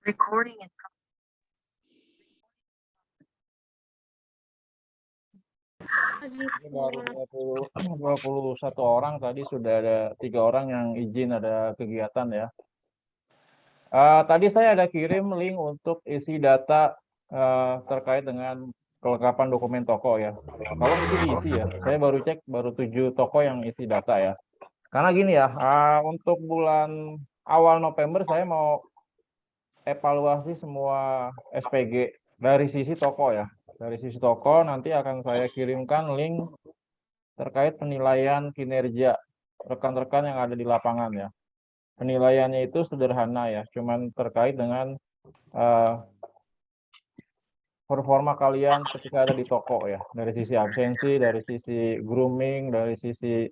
Recording in Ini baru 21 orang, tadi sudah ada 3 orang yang izin ada kegiatan ya. Tadi saya ada kirim link untuk isi data terkait dengan kelengkapan dokumen toko ya. Tolong itu diisi ya. Saya baru cek, baru 7 toko yang isi data ya. Karena gini ya, untuk bulan awal November saya mau evaluasi semua SPG dari sisi toko ya. Dari sisi toko nanti akan saya kirimkan link terkait penilaian kinerja rekan-rekan yang ada di lapangan ya. Penilaiannya itu sederhana ya, cuman terkait dengan performa kalian ketika ada di toko ya, dari sisi absensi, dari sisi grooming, dari sisi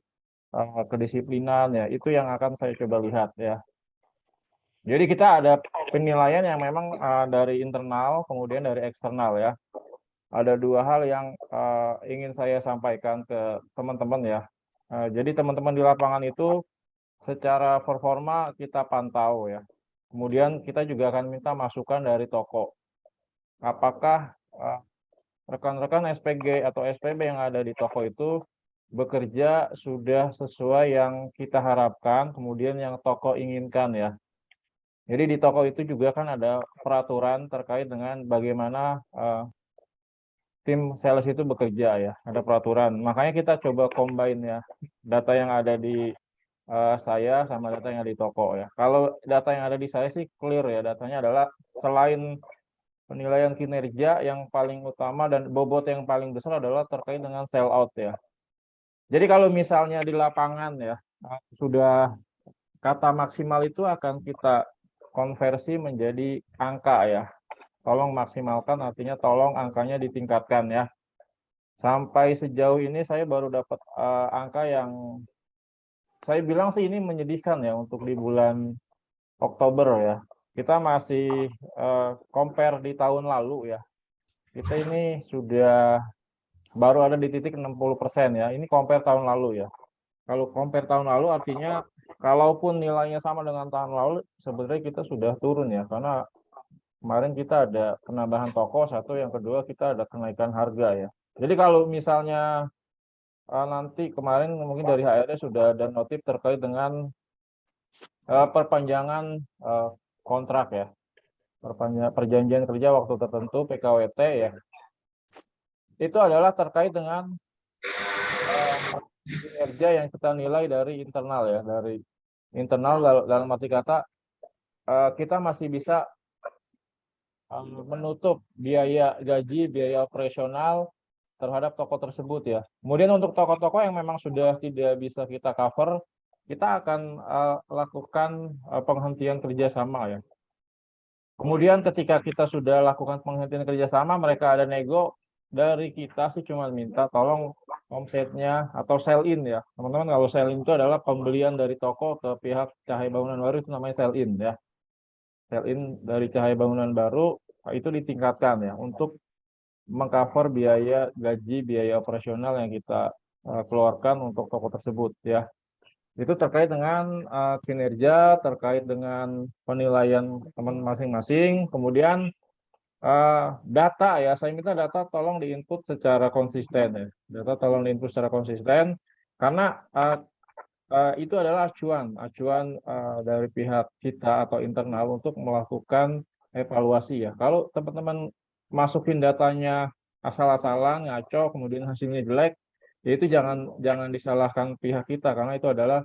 kedisiplinan ya, itu yang akan saya coba lihat ya. Jadi kita ada penilaian yang memang dari internal, kemudian dari eksternal ya. Ada 2 hal yang ingin saya sampaikan ke teman-teman ya. Jadi teman-teman di lapangan itu secara performa kita pantau ya. Kemudian kita juga akan minta masukan dari toko. Apakah rekan-rekan SPG atau SPB yang ada di toko itu bekerja sudah sesuai yang kita harapkan, kemudian yang toko inginkan ya. Jadi di toko itu juga kan ada peraturan terkait dengan bagaimana tim sales itu bekerja ya, ada peraturan. Makanya kita coba combine ya, data yang ada di saya sama data yang ada di toko ya. Kalau data yang ada di saya sih clear ya, datanya adalah selain penilaian kinerja yang paling utama dan bobot yang paling besar adalah terkait dengan sell out ya. Jadi kalau misalnya di lapangan ya, sudah kata maksimal itu akan kita konversi menjadi angka ya. Tolong maksimalkan artinya tolong angkanya ditingkatkan ya. Sampai sejauh ini saya baru dapat angka yang saya bilang sih ini menyedihkan ya untuk di bulan Oktober ya. Kita masih compare di tahun lalu ya. Kita ini sudah baru ada di titik 60% ya. Ini compare tahun lalu ya. Kalau compare tahun lalu artinya kalaupun nilainya sama dengan tahun lalu sebenarnya kita sudah turun ya. Karena kemarin kita ada penambahan toko satu, yang kedua kita ada kenaikan harga ya. Jadi kalau misalnya nanti kemarin mungkin dari HRD sudah ada notif terkait dengan perpanjangan kontrak ya, perjanjian kerja waktu tertentu PKWT ya, itu adalah terkait dengan kinerja yang kita nilai dari internal ya, dari internal dalam arti kata kita masih bisa menutup biaya gaji, biaya operasional terhadap toko tersebut ya. Kemudian untuk toko-toko yang memang sudah tidak bisa kita cover, kita akan lakukan penghentian kerjasama ya. Kemudian ketika kita sudah lakukan penghentian kerjasama, mereka ada nego, dari kita sih cuma minta tolong omsetnya atau sell in ya. Teman-teman, kalau sell in itu adalah pembelian dari toko ke pihak Cahaya Bangunan Baru, itu namanya sell in ya. Sell in dari Cahaya Bangunan Baru itu ditingkatkan ya untuk mengcover biaya gaji, biaya operasional yang kita keluarkan untuk toko tersebut ya. Itu terkait dengan kinerja, terkait dengan penilaian teman masing-masing. Kemudian data ya, saya minta data tolong diinput secara konsisten ya. Data tolong diinput secara konsisten karena itu adalah acuan dari pihak kita atau internal untuk melakukan evaluasi ya. Kalau teman-teman masukin datanya asal-asalan, ngaco, kemudian hasilnya jelek, ya itu jangan disalahkan pihak kita karena itu adalah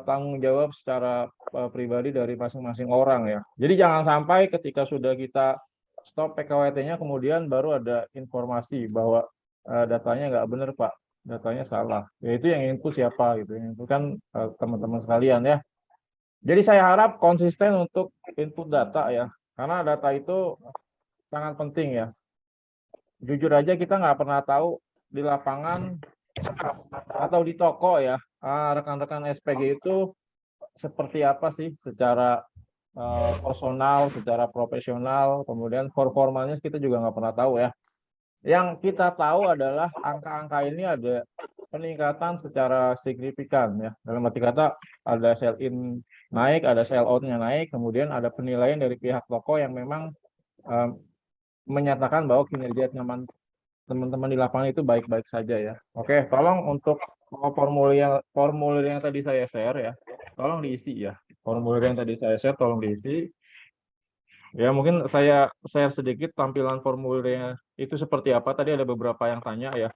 tanggung jawab secara pribadi dari masing-masing orang ya. Jadi jangan sampai ketika sudah kita stop PKWT-nya kemudian baru ada informasi bahwa datanya nggak benar Pak, datanya salah. Ya itu yang input siapa gitu, yang itu kan teman-teman sekalian ya. Jadi saya harap konsisten untuk input data ya, karena data itu sangat penting ya. Jujur aja kita nggak pernah tahu di lapangan atau di toko ya, rekan-rekan SPG itu seperti apa sih secara personal, secara profesional, kemudian performanya kita juga nggak pernah tahu ya. Yang kita tahu adalah angka-angka ini ada peningkatan secara signifikan ya. Dalam arti kata ada sell in naik, ada sell out-nya naik, kemudian ada penilaian dari pihak toko yang memang menyatakan bahwa kinerja teman-teman di lapangan itu baik-baik saja ya. Oke, tolong untuk formulir yang tadi saya share ya, tolong diisi ya. Formulir yang tadi saya share tolong diisi. Ya, mungkin saya share sedikit tampilan formulirnya itu seperti apa. Tadi ada beberapa yang tanya ya.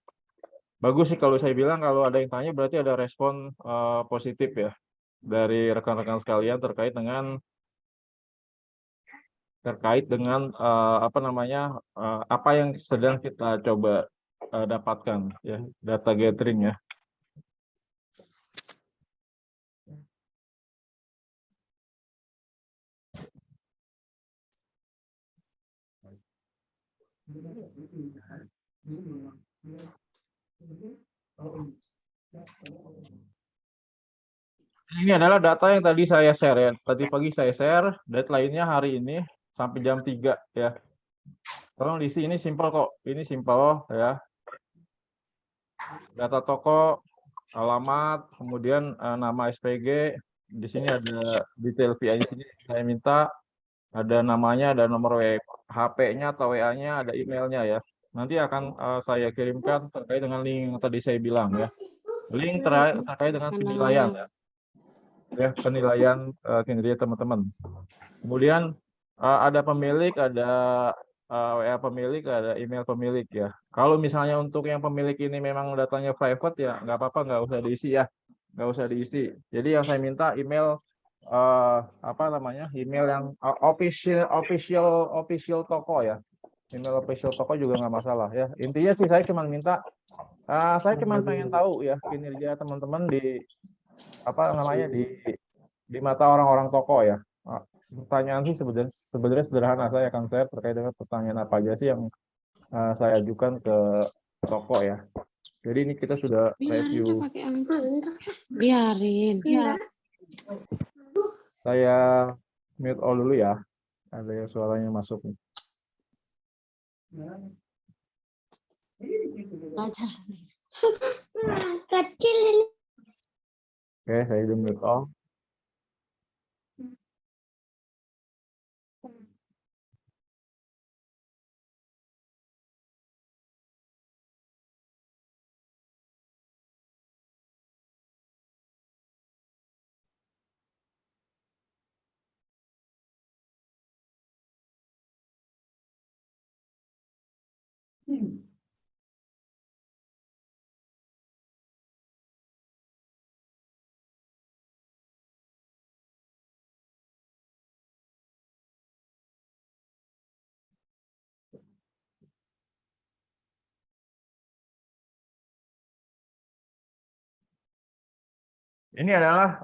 Bagus sih kalau saya bilang kalau ada yang tanya berarti ada respon positif ya dari rekan-rekan sekalian terkait dengan apa namanya apa yang sedang kita coba dapatkan ya, data gathering ya. Ini adalah data yang tadi saya share ya. Tadi pagi saya share, deadline-nya hari ini sampai jam 3 ya. Tolong diisi, ini simpel kok. Ini simpel ya. Data toko, alamat, kemudian nama SPG. Di sini ada detail VI di sini saya minta. Ada namanya, ada nomor HP-nya atau WA-nya, ada emailnya ya. Nanti akan saya kirimkan terkait dengan link yang tadi saya bilang ya. Link terkait dengan penilaian ya. Ya, penilaian kinerja teman-teman. Kemudian ada pemilik, ada WA pemilik, ada email pemilik ya. Kalau misalnya untuk yang pemilik ini memang datanya private ya, nggak apa-apa, nggak usah diisi ya, nggak usah diisi. Jadi yang saya minta email apa namanya, email yang official toko ya. Email official toko juga nggak masalah ya. Intinya sih saya cuma minta, saya cuma pengen tahu ya kinerja teman-teman di apa namanya di mata orang-orang toko ya. Pertanyaan sih sebenarnya sederhana, saya akan share terkait dengan pertanyaan apa aja sih yang saya ajukan ke toko ya. Jadi ini kita sudah review. Biarin. Saya mute all dulu ya. Ada yang suaranya masuk nih. Kecil. Oke, saya udah mute all. Ini adalah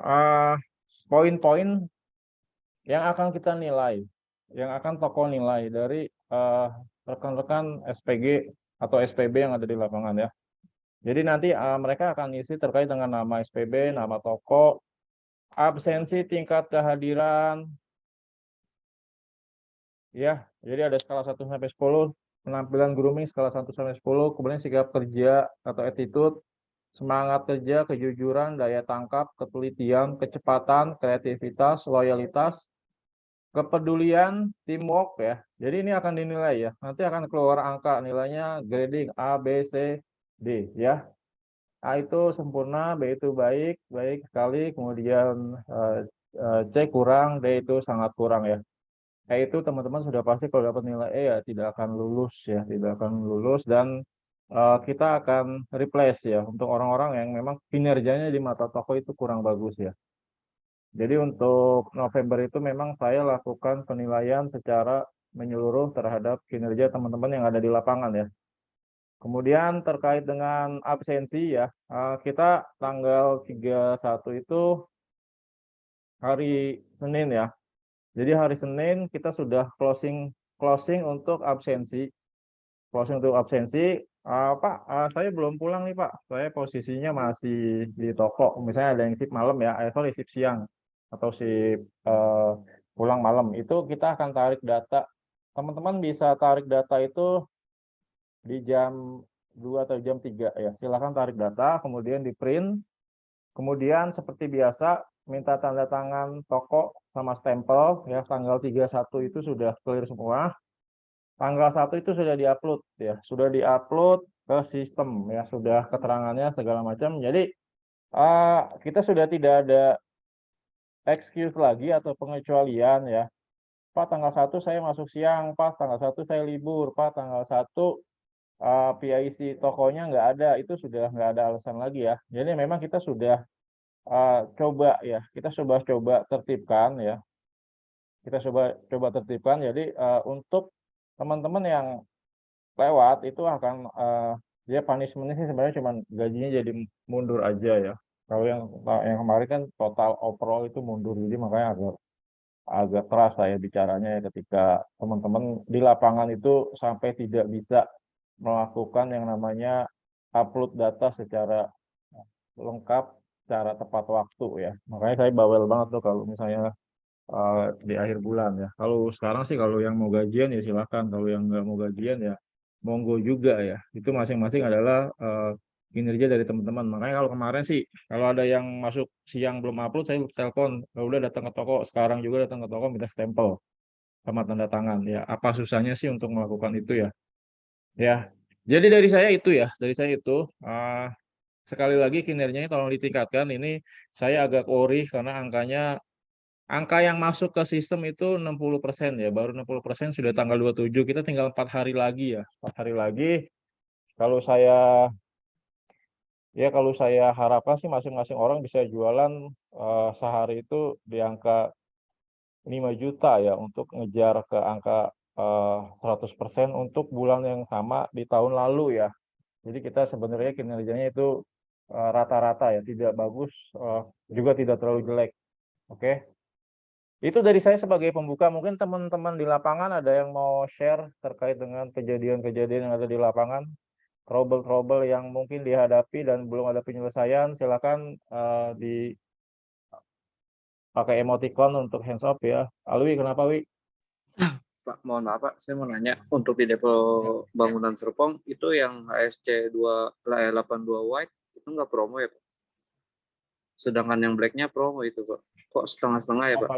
poin-poin yang akan kita nilai, yang akan toko nilai dari rekan-rekan SPG atau SPB yang ada di lapangan ya. Jadi nanti mereka akan isi terkait dengan nama SPB, nama toko, absensi, tingkat kehadiran, ya. Jadi ada skala 1 sampai 10, penampilan grooming skala 1 sampai 10, kemudian sikap kerja atau attitude, semangat kerja, kejujuran, daya tangkap, ketelitian, kecepatan, kreativitas, loyalitas, kepedulian, teamwork ya. Jadi ini akan dinilai ya. Nanti akan keluar angka nilainya grading A, B, C, D ya. A itu sempurna, B itu baik, baik sekali, kemudian C kurang, D itu sangat kurang ya. E itu teman-teman sudah pasti kalau dapat nilai E ya tidak akan lulus ya, tidak akan lulus dan kita akan replace ya untuk orang-orang yang memang kinerjanya di mata toko itu kurang bagus ya. Jadi untuk November itu memang saya lakukan penilaian secara menyeluruh terhadap kinerja teman-teman yang ada di lapangan ya. Kemudian terkait dengan absensi ya, kita tanggal 31 itu hari Senin ya. Jadi hari Senin kita sudah closing untuk absensi. Closing untuk absensi, Pak, saya belum pulang nih Pak. Saya posisinya masih di toko. Misalnya ada yang shift malam ya, sorry shift siang atau shift pulang malam. Itu kita akan tarik data. Teman-teman bisa tarik data itu di jam 2 atau jam 3 ya. Silakan tarik data, kemudian di print. Kemudian seperti biasa minta tanda tangan toko sama stempel ya, tanggal 31 itu sudah clear semua. Tanggal 1 itu sudah diupload ya, sudah diupload ke sistem ya, sudah keterangannya segala macam. Jadi kita sudah tidak ada excuse lagi atau pengecualian ya. Pak, tanggal 1 saya masuk siang, Pak, tanggal 1 saya libur, Pak, tanggal 1 PIC tokonya nggak ada, itu sudah nggak ada alasan lagi ya. Jadi memang kita sudah coba ya, kita coba tertibkan ya, kita coba tertibkan. Jadi untuk teman-teman yang lewat itu akan dia punishment-nya sih sebenarnya cuma gajinya jadi mundur aja ya. Kalau yang kemarin kan total overall itu mundur, jadi makanya agak terasa ya bicaranya ya ketika teman-teman di lapangan itu sampai tidak bisa melakukan yang namanya upload data secara lengkap, secara tepat waktu ya. Makanya saya bawel banget tuh kalau misalnya di akhir bulan ya. Kalau sekarang sih kalau yang mau gajian ya silakan, kalau yang nggak mau gajian ya monggo juga ya. Itu masing-masing adalah kinerja dari teman-teman. Makanya kalau kemarin sih kalau ada yang masuk siang belum upload, saya telepon, kalau udah datang ke toko, sekarang juga datang ke toko minta stempel sama tanda tangan ya. Apa susahnya sih untuk melakukan itu ya? Ya. Jadi dari saya itu ya, dari saya itu sekali lagi kinerjanya tolong ditingkatkan. Ini saya agak worry karena angka yang masuk ke sistem itu 60% ya, baru 60% sudah tanggal 27, kita tinggal 4 hari lagi ya, 4 hari lagi. Kalau saya kalau saya harapkan sih masing-masing orang bisa jualan sehari itu di angka 5 juta ya, untuk ngejar ke angka 100% untuk bulan yang sama di tahun lalu ya. Jadi kita sebenarnya kinerjanya itu rata-rata ya, tidak bagus, juga tidak terlalu jelek. Oke. Itu dari saya sebagai pembuka. Mungkin teman-teman di lapangan ada yang mau share terkait dengan kejadian-kejadian yang ada di lapangan, trouble-trouble yang mungkin dihadapi dan belum ada penyelesaian. Silakan dipakai emoticon untuk hands up ya. Alwi, kenapa Wi? Pak, mohon maaf Pak, saya mau nanya, untuk di depo bangunan Serpong itu yang HSC 82 white itu nggak promo ya Pak? Sedangkan yang blacknya promo itu Pak. Kok setengah-setengah ya Pak?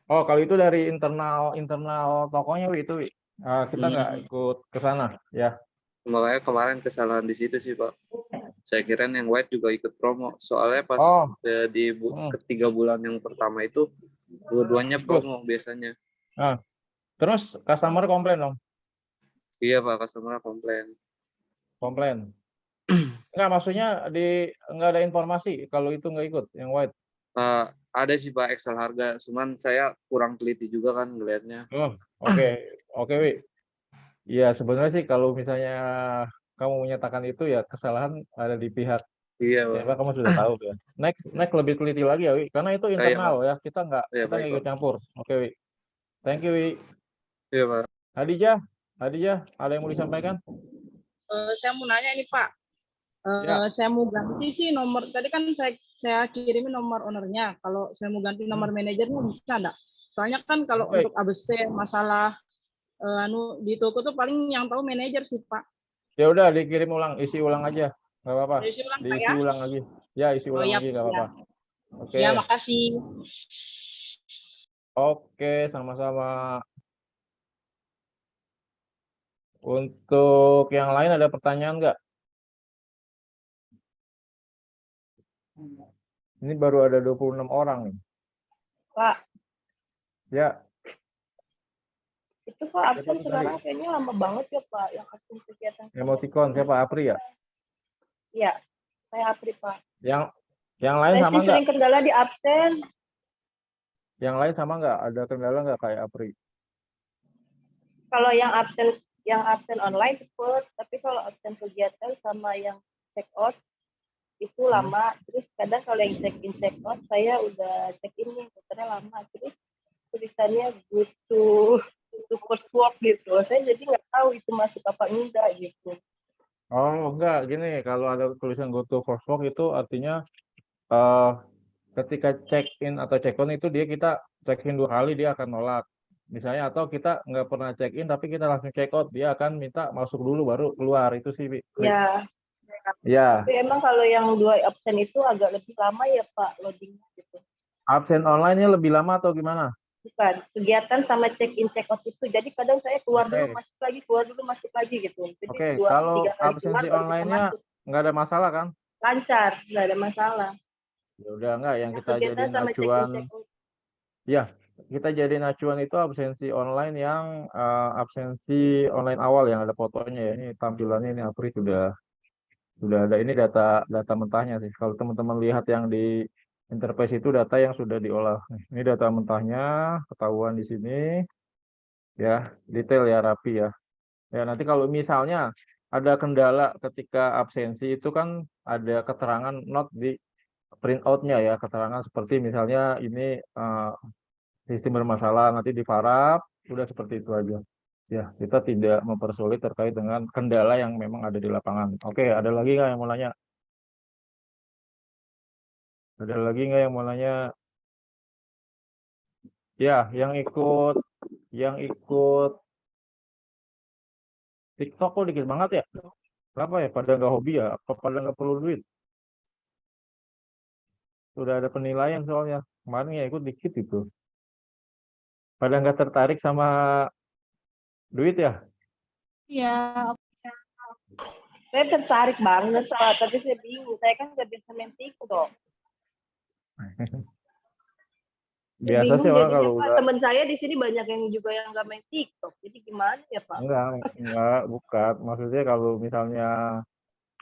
Kalau itu dari internal tokonya Wi, itu Wi. Kita nggak ikut ke sana ya. Makanya kemarin kesalahan di situ sih Pak. Saya kira yang white juga ikut promo. Soalnya pas di ketiga bulan yang pertama itu dua-duanya promo biasanya. Nah, terus customer komplain dong? Iya Pak, customer komplain. Komplain. Enggak, maksudnya nggak ada informasi kalau itu nggak ikut yang white. Ada sih Pak Excel harga, cuman saya kurang teliti juga kan ngelihatnya. Oke Wi. Ya sebenarnya sih kalau misalnya kamu menyatakan itu ya kesalahan ada di pihak kamu sudah tahu ya. Next lebih teliti lagi ya Wi, karena itu internal ya, kita nggak ikut campur. Oke Wi. Thank you Wi. Iya Pak. Hadijah, ada yang mau disampaikan? Saya mau nanya ini Pak. Saya mau ganti sih nomor, tadi kan saya kirimin nomor ownernya. Kalau saya mau ganti nomor manajernya bisa enggak? Soalnya kan kalau untuk ABC masalah di toko tuh paling yang tahu manajer sih Pak. Ya udah dikirim ulang, isi ulang aja, nggak apa-apa. Diisi ulang, Pak, diisi ulang lagi. Ya isi ulang lagi nggak apa-apa. Oke. Ya makasih. Oke, sama-sama. Untuk yang lain ada pertanyaan nggak? Ini baru ada 26 orang nih. Pak. Ya. Itu Pak absen sekarang kayaknya lama banget ya Pak, yang absen kegiatan. Emoticon siapa, Apri ya? Iya, saya Apri Pak. Yang lain sama nggak? Sering kendala di absen. Yang lain sama nggak? Ada kendala nggak kayak Apri? Kalau yang absen online cepet, tapi kalau absen kegiatan sama yang check out itu lama. Terus kadang kalau yang check in check out saya udah check in nih, ternyata lama. Terus tulisannya butuh first work gitu. Saya jadi nggak tahu itu masuk apa enggak gitu. Oh enggak, gini, kalau ada tulisan go to first work itu artinya ketika check in atau check out itu kita check in 2 kali dia akan nolak. Misalnya, atau kita nggak pernah check in tapi kita langsung check out, dia akan minta masuk dulu baru keluar, itu sih. Ya. Ya, Tapi emang kalau yang 2 absen itu agak lebih lama ya Pak loadingnya gitu. absen online-nya lebih lama atau gimana? Bukan, kegiatan sama check-in check-out itu. Jadi kadang saya keluar dulu Oke, keluar dulu masuk lagi gitu. Jadi oke. 2-3 Kalau kali keluar absensi baru bisa online-nya masuk. nggak ada masalah kan? Lancar, nggak ada masalah. Ya udah nggak, yang Yang kita kegiatan jadiin sama check-in acuan, check-out. ya kita jadiin acuan itu absensi online yang absensi online awal yang ada fotonya ya. Ini tampilannya ini Apri sudah ada, ini data data mentahnya sih. Kalau teman-teman lihat yang di interface itu data yang sudah diolah. Ini data mentahnya, ketahuan di sini ya, detail ya, rapi ya. Ya, nanti kalau misalnya ada kendala ketika absensi itu kan ada keterangan note di printout-nya ya, keterangan seperti misalnya ini sistem bermasalah, nanti di farap, udah seperti itu aja. Ya, kita tidak mempersulit terkait dengan kendala yang memang ada di lapangan. Oke, ada lagi nggak yang mau nanya? Ada lagi nggak yang mau nanya? Ya, yang ikut TikTok kok dikit banget ya? Kenapa ya? Pada nggak hobi ya? Apa pada nggak perlu duit? Sudah ada penilaian soalnya. Kemarin ya ikut dikit itu. Pada nggak tertarik sama duit ya? Iya, Saya tertarik banget Pak, tapi saya bingung. Saya kan nggak bisa main TikTok. Biasa sih Bingung orang jadinya kalau Pak. udah Teman saya di sini banyak yang juga yang nggak main TikTok. Jadi gimana ya Pak? enggak, bukan. Maksudnya kalau misalnya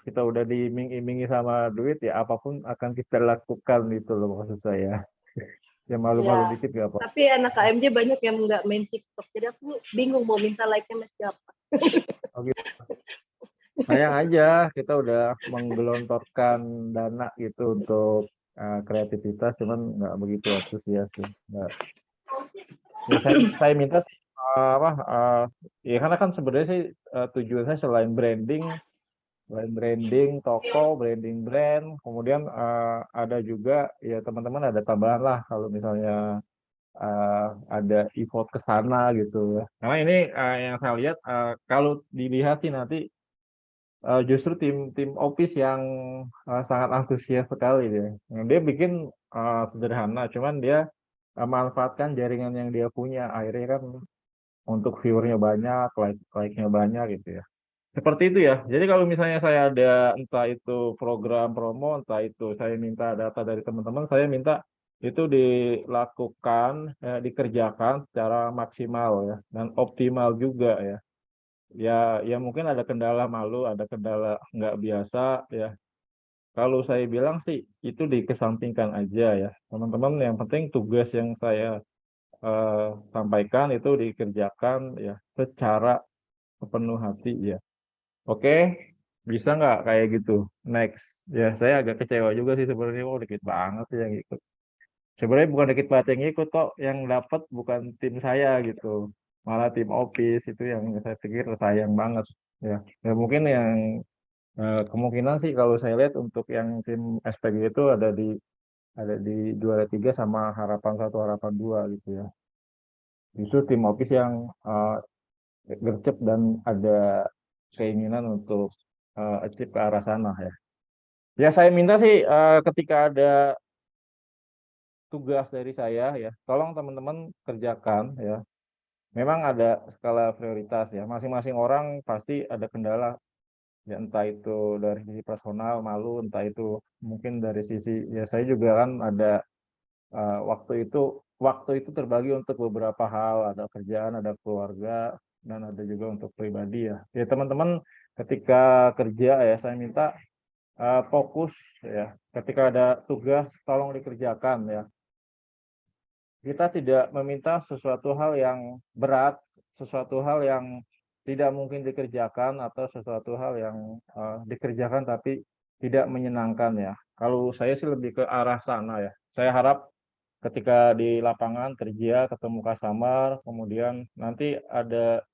kita udah diiming-imingi sama duit ya apapun akan kita lakukan gitu loh maksud saya. Ya malu-malu Ya. dikit gak apa. Tapi anak KMJ banyak yang nggak main TikTok. Jadi aku bingung mau minta like-nya sama siapa. Oh, gitu. Sayang aja kita udah menggelontorkan dana gitu untuk kreativitas, cuman nggak begitu antusias sih. Nggak. Ya saya minta sih apa ya karena kan sebenarnya sih tujuan saya selain branding toko, branding brand, kemudian ada juga ya teman-teman ada tambahan lah kalau misalnya ada effort ke sana gitu ya. Karena ini yang saya lihat kalau dilihat sih nanti justru tim office yang sangat antusias sekali dia. Dia bikin sederhana, cuman dia manfaatkan jaringan yang dia punya. Akhirnya kan untuk viewernya banyak, like-nya banyak gitu ya. Seperti itu ya. Jadi kalau misalnya saya ada entah itu program promo, entah itu saya minta data dari teman-teman, saya minta itu dilakukan, dikerjakan secara maksimal ya dan optimal juga ya. Ya mungkin ada kendala malu, ada kendala nggak biasa ya. Kalau saya bilang sih itu dikesampingkan aja ya. Teman-teman yang penting tugas yang saya sampaikan itu dikerjakan ya secara sepenuh hati ya. Oke, bisa nggak kayak gitu? Next. Ya, saya agak kecewa juga sih sebenarnya. Oh, dikit banget sih yang ikut. Sebenarnya bukan dikit banget yang ikut kok. Yang dapat bukan tim saya gitu. Malah tim office itu yang saya pikir sayang banget. Ya, ya mungkin yang kemungkinan sih kalau saya lihat untuk yang tim SPG itu ada di juara 3 sama harapan 1 harapan 2 gitu ya. Itu tim office yang gercep dan ada keinginan untuk achieve ke arah sana ya. Ya saya minta sih ketika ada tugas dari saya ya, tolong teman-teman kerjakan ya. Memang ada skala prioritas ya. Masing-masing orang pasti ada kendala ya, entah itu dari sisi personal malu, entah itu mungkin dari sisi ya saya juga kan ada waktu itu terbagi untuk beberapa hal, ada kerjaan, ada keluarga, dan ada juga untuk pribadi ya. Ya teman-teman ketika kerja ya saya minta fokus ya. Ketika ada tugas tolong dikerjakan ya. Kita tidak meminta sesuatu hal yang berat, sesuatu hal yang tidak mungkin dikerjakan atau sesuatu hal yang dikerjakan tapi tidak menyenangkan ya. Kalau saya sih lebih ke arah sana ya. Saya harap ketika di lapangan kerja ketemu customer, kemudian nanti ada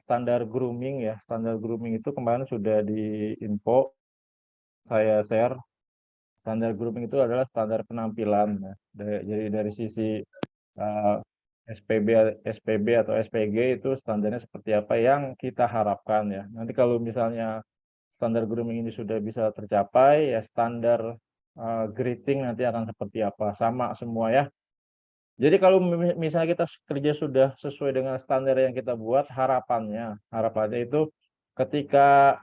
standar grooming ya. Standar grooming itu kemarin sudah diinfo, saya share. Standar grooming itu adalah standar penampilan ya. Jadi dari sisi uh, SPB SPB atau SPG itu standarnya seperti apa yang kita harapkan ya. Nanti kalau misalnya standar grooming ini sudah bisa tercapai, ya standar greeting nanti akan seperti apa, sama semua ya. Jadi kalau misalnya kita kerja sudah sesuai dengan standar yang kita buat, harapannya itu ketika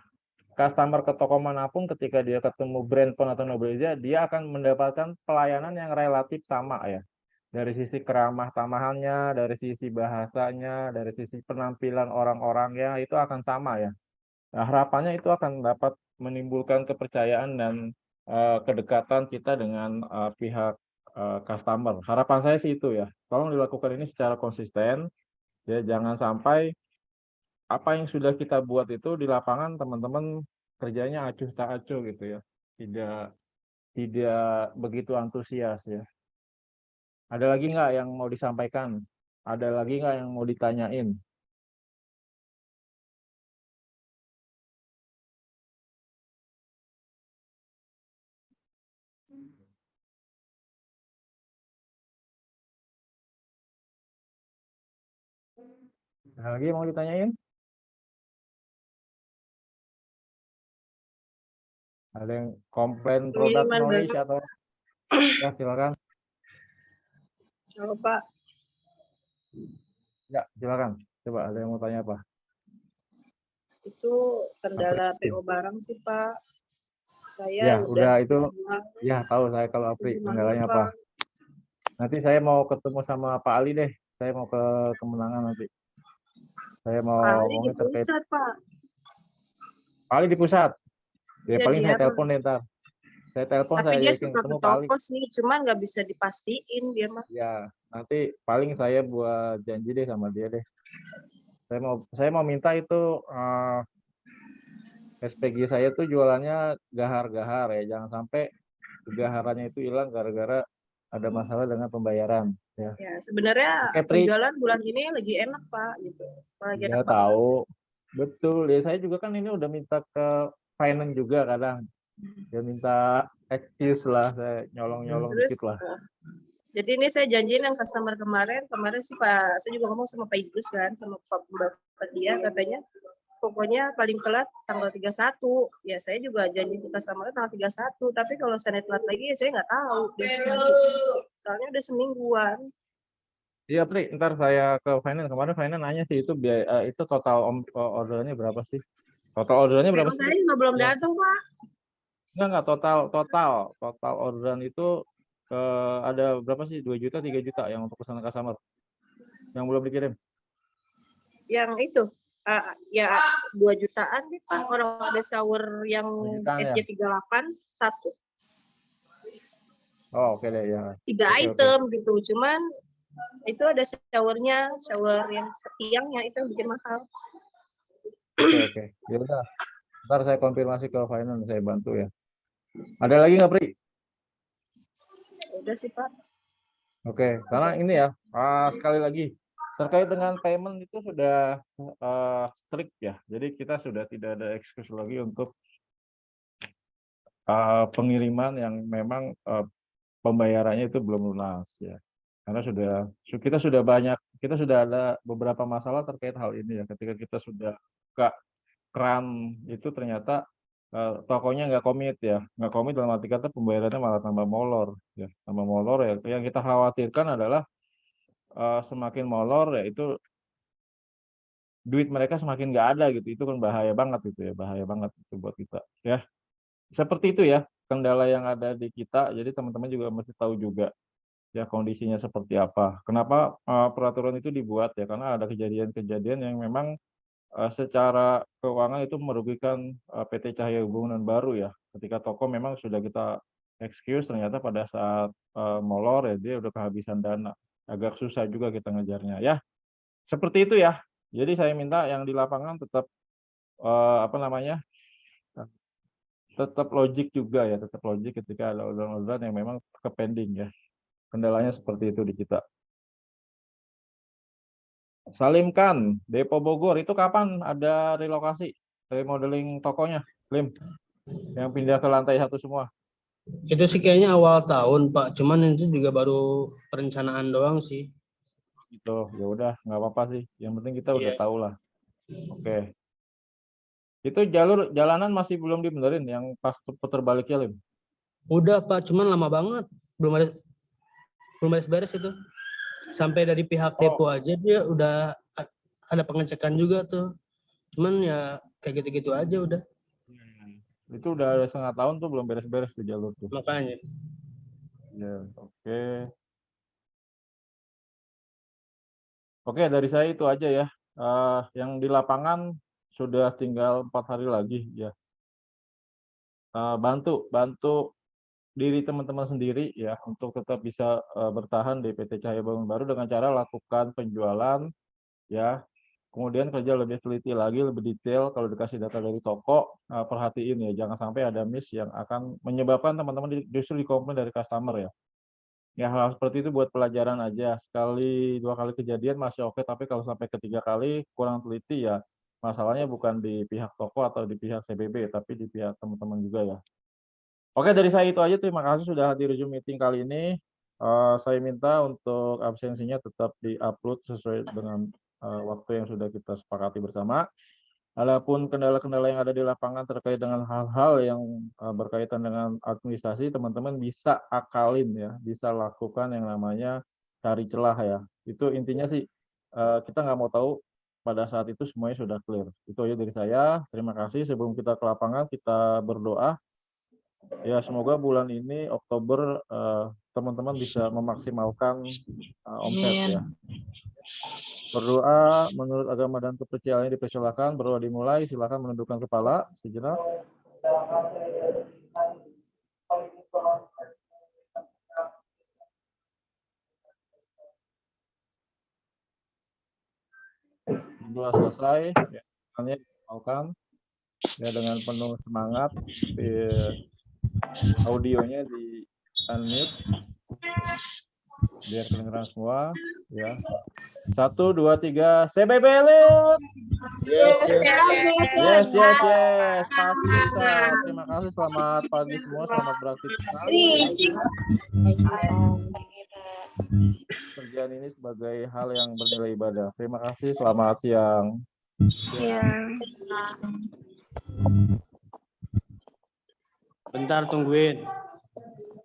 customer ke toko manapun, ketika dia ketemu Brandphone atau Noblezia, dia akan mendapatkan pelayanan yang relatif sama ya. Dari sisi keramah tamahannya, dari sisi bahasanya, dari sisi penampilan orang-orangnya, itu akan sama ya. Nah, harapannya itu akan dapat menimbulkan kepercayaan dan kedekatan kita dengan pihak customer. Harapan saya sih itu ya. Tolong dilakukan ini secara konsisten. Ya, jangan sampai apa yang sudah kita buat itu di lapangan teman-teman kerjanya acuh tak acuh gitu ya. Tidak begitu antusias ya. Ada lagi nggak yang mau disampaikan? Ada lagi nggak yang mau ditanyain? Ada lagi yang mau ditanyain? Ada yang komplain produk noise atau ya silakan. Halo Pak, Ya silakan. Coba ada yang mau tanya apa? itu kendala PO barang sih Pak. Ya Saya udah itu. jual, Ya tahu saya kalau Apri gimana, kendalanya Pak? apa. Nanti saya mau ketemu sama Pak Ali deh. Saya mau ke Kemenangan nanti. Saya mau Pak Ali di ngomongin terkait pusat Pak. Pak Ali di pusat. Ya Iya, paling dia saya telepon deh ntar. Saya telepon, tapi saya dia yakin suka ketemu ke Pak Ali. toko sih, cuman nggak bisa dipastiin dia mah. Ya nanti paling saya buat janji deh sama dia deh. Saya mau minta itu SPG saya tuh jualannya gahar-gahar ya. Jangan sampai kegaharannya itu hilang gara-gara ada masalah dengan pembayaran. Ya, Ya sebenarnya Oke, Pri. penjualan bulan ini lagi enak Pak, gitu. Lagi Ya enak banget. tahu, betul. Ya saya juga kan ini udah minta ke finance juga kadang. Dia minta excuse lah, saya nyolong-nyolong Terus, dikit lah. jadi ini saya janjiin yang customer kemarin sih Pak, saya juga ngomong sama Pak Idrus kan, sama Pak Bapak dia katanya, pokoknya paling telat tanggal 31. Ya saya juga janji ke customer tanggal 31, tapi kalau saya telat lagi ya saya nggak tahu. Soalnya udah semingguan. Iya, Pri, ntar saya ke finance. Kemarin finance nanya sih itu biaya itu total ordernya berapa sih? Total ordernya berapa Memang sih? saya juga belum Ya. datang Pak. Enggak total orderan itu ada berapa sih? 2 juta, 3 juta yang untuk pesanan customer yang belum dikirim. Yang itu ya 2 jutaan nih Pak, orang ada shower yang SJ38 satu. Oh, oke deh ya. 3 item gitu, cuman itu ada shower yang tiangnya itu yang bikin mahal. Oke. Ya udah. Ntar saya konfirmasi ke finance, saya bantu ya. Ada lagi nggak, Pri? Udah sih Pak. Oke, karena ini ya, sekali lagi terkait dengan payment itu sudah strict ya. Jadi kita sudah tidak ada excuse lagi untuk pengiriman yang memang pembayarannya itu belum lunas ya. Karena kita sudah ada beberapa masalah terkait hal ini ya. Ketika kita sudah buka keran itu ternyata tokonya nggak komit dalam arti kata pembayarannya malah tambah molor ya, yang kita khawatirkan adalah semakin molor ya itu duit mereka semakin nggak ada gitu, itu kan bahaya banget itu buat kita ya. Seperti itu ya kendala yang ada di kita, jadi teman-teman juga mesti tahu juga ya kondisinya seperti apa, kenapa peraturan itu dibuat ya, karena ada kejadian-kejadian yang memang secara keuangan itu merugikan PT Cahaya Hubungan Baru ya, ketika toko memang sudah kita excuse ternyata pada saat molor ya dia udah kehabisan dana, agak susah juga kita ngejarnya ya. Seperti itu ya. Jadi saya minta yang di lapangan tetap tetap logik juga ya, tetap logik ketika ada orderan-orderan yang memang ke-pending ya. Kendalanya seperti itu di kita. Salimkan, Depo Bogor, itu kapan ada relokasi, remodeling tokonya, Lim? Yang pindah ke lantai 1 semua. Itu sih kayaknya awal tahun, Pak. Cuman itu juga baru perencanaan doang sih. Gitu, ya udah, nggak apa-apa sih. Yang penting kita udah tahu lah. Oke. Itu jalanan masih belum dibenerin yang pas putar baliknya, Lim? Udah Pak, cuman lama banget. Belum beres itu. Sampai dari pihak depo aja dia udah ada pengecekan juga tuh. Cuman ya kayak gitu-gitu aja udah. Itu udah 1,5 tahun tuh belum beres-beres di jalur tuh. Makanya. Ya, oke. Oke, dari saya itu aja ya. Yang di lapangan sudah tinggal 4 hari lagi ya. Bantu diri teman-teman sendiri ya untuk tetap bisa bertahan di PT Cahaya Bangun Baru dengan cara lakukan penjualan ya. Kemudian kerja lebih teliti lagi, lebih detail kalau dikasih data dari toko, perhatiin ya jangan sampai ada miss yang akan menyebabkan teman-teman justru dikomplain dari customer ya. Ya hal seperti itu buat pelajaran aja. Sekali 2 kali kejadian masih oke, tapi kalau sampai ketiga kali kurang teliti ya masalahnya bukan di pihak toko atau di pihak CBB tapi di pihak teman-teman juga ya. Oke, dari saya itu aja. Terima kasih sudah hadir di Zoom meeting kali ini. Saya minta untuk absensinya tetap di-upload sesuai dengan waktu yang sudah kita sepakati bersama. Adapun kendala-kendala yang ada di lapangan terkait dengan hal-hal yang berkaitan dengan administrasi, teman-teman bisa akalin ya, bisa lakukan yang namanya cari celah ya. Itu intinya sih kita nggak mau tahu pada saat itu semuanya sudah clear. Itu aja dari saya. Terima kasih. Sebelum kita ke lapangan, kita berdoa. Ya, semoga bulan ini Oktober teman-teman bisa memaksimalkan omset ya. Berdoa menurut agama dan kepercayaannya dipersilakan. Berdoa dimulai. Silakan menundukkan kepala sejenak. Berdoa selesai. Ya, dimakan ya dengan penuh semangat. Audionya di unmute biar kedengeran semua ya. 1, 2, 3 CBB Lim. Yes. Pasti bisa. Terima kasih, selamat pagi semua, selamat beraktivitas. Kerjaan ini sebagai hal yang bernilai ibadah. Terima kasih, selamat siang. Bentar tungguin.